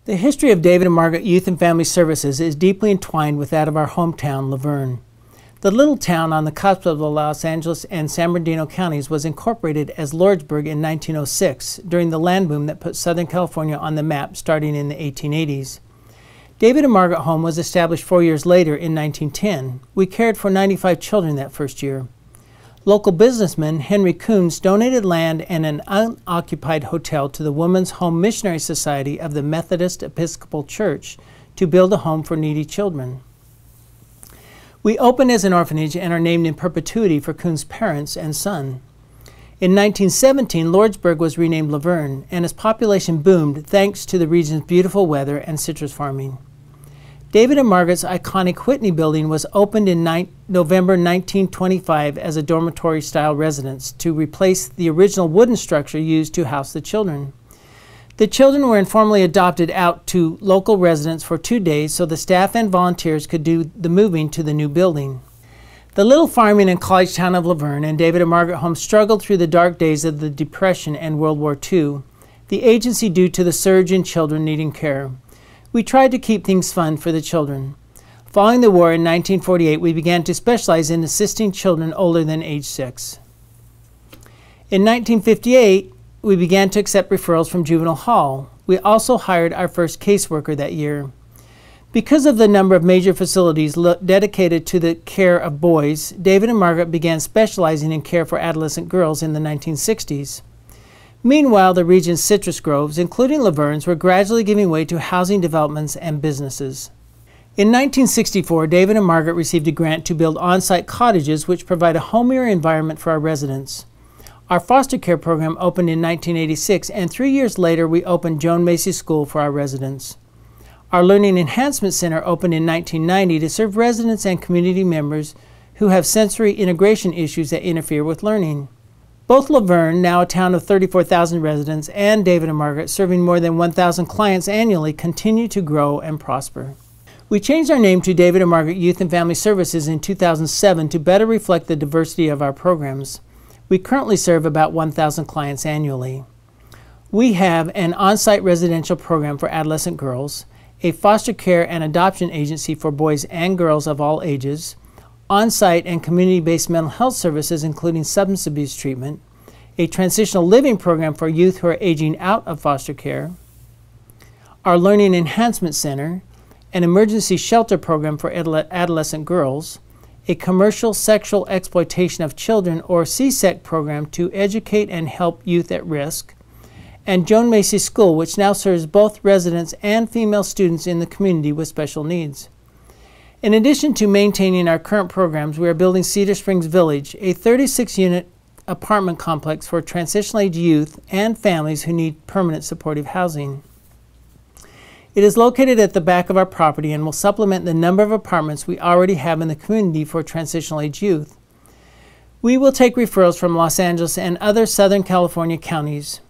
The history of David and Margaret Youth and Family Services is deeply entwined with that of our hometown, Laverne. The little town on the cusp of the Los Angeles and San Bernardino counties was incorporated as Lordsburg in 1906 during the land boom that put Southern California on the map starting in the 1880s. David and Margaret Home was established 4 years later in 1910. We cared for 95 children that first year. Local businessman Henry Coons donated land and an unoccupied hotel to the Women's Home Missionary Society of the Methodist Episcopal Church to build a home for needy children. We opened as an orphanage and are named in perpetuity for Coons' parents and son. In 1917, Lordsburg was renamed Laverne, and its population boomed thanks to the region's beautiful weather and citrus farming. David and Margaret's iconic Whitney building was opened in November 1925 as a dormitory-style residence to replace the original wooden structure used to house the children. The children were informally adopted out to local residents for 2 days so the staff and volunteers could do the moving to the new building. The little farming and college town of Laverne and David and Margaret Home struggled through the dark days of the Depression and World War II, the agency due to the surge in children needing care. We tried to keep things fun for the children. Following the war in 1948, we began to specialize in assisting children older than age 6. In 1958, we began to accept referrals from juvenile hall. We also hired our first caseworker that year. Because of the number of major facilities dedicated to the care of boys, David and Margaret began specializing in care for adolescent girls in the 1960s. Meanwhile, the region's citrus groves, including Laverne's, were gradually giving way to housing developments and businesses. In 1964, David and Margaret received a grant to build on-site cottages which provide a homier environment for our residents. Our foster care program opened in 1986, and 3 years later we opened Joan Macy School for our residents. Our Learning Enhancement Center opened in 1990 to serve residents and community members who have sensory integration issues that interfere with learning. Both Laverne, now a town of 34,000 residents, and David and Margaret, serving more than 1,000 clients annually, continue to grow and prosper. We changed our name to David and Margaret Youth and Family Services in 2007 to better reflect the diversity of our programs. We currently serve about 1,000 clients annually. We have an on-site residential program for adolescent girls, a foster care and adoption agency for boys and girls of all ages, on-site and community-based mental health services including substance abuse treatment, a transitional living program for youth who are aging out of foster care, our Learning Enhancement Center, an emergency shelter program for adolescent girls, a commercial sexual exploitation of children or CSEC program to educate and help youth at risk, and Joan Macy School, which now serves both residents and female students in the community with special needs. In addition to maintaining our current programs, we are building Cedar Springs Village, a 36-unit apartment complex for transitional-age youth and families who need permanent supportive housing. It is located at the back of our property and will supplement the number of apartments we already have in the community for transitional-age youth. We will take referrals from Los Angeles and other Southern California counties.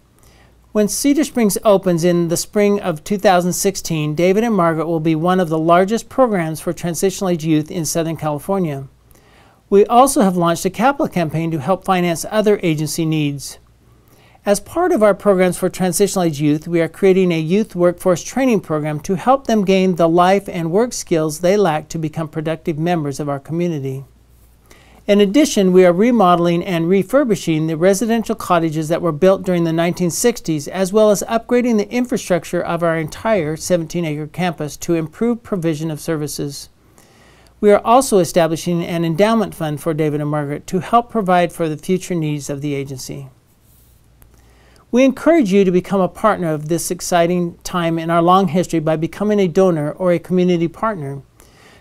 When Cedar Springs opens in the spring of 2016, David and Margaret will be one of the largest programs for transitional-age youth in Southern California. We also have launched a capital campaign to help finance other agency needs. As part of our programs for transitional-age youth, we are creating a youth workforce training program to help them gain the life and work skills they lack to become productive members of our community. In addition, we are remodeling and refurbishing the residential cottages that were built during the 1960s, as well as upgrading the infrastructure of our entire 17-acre campus to improve provision of services. We are also establishing an endowment fund for David and Margaret to help provide for the future needs of the agency. We encourage you to become a partner of this exciting time in our long history by becoming a donor or a community partner.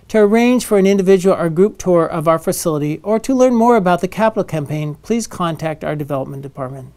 To arrange for an individual or group tour of our facility or to learn more about the capital campaign, please contact our development department.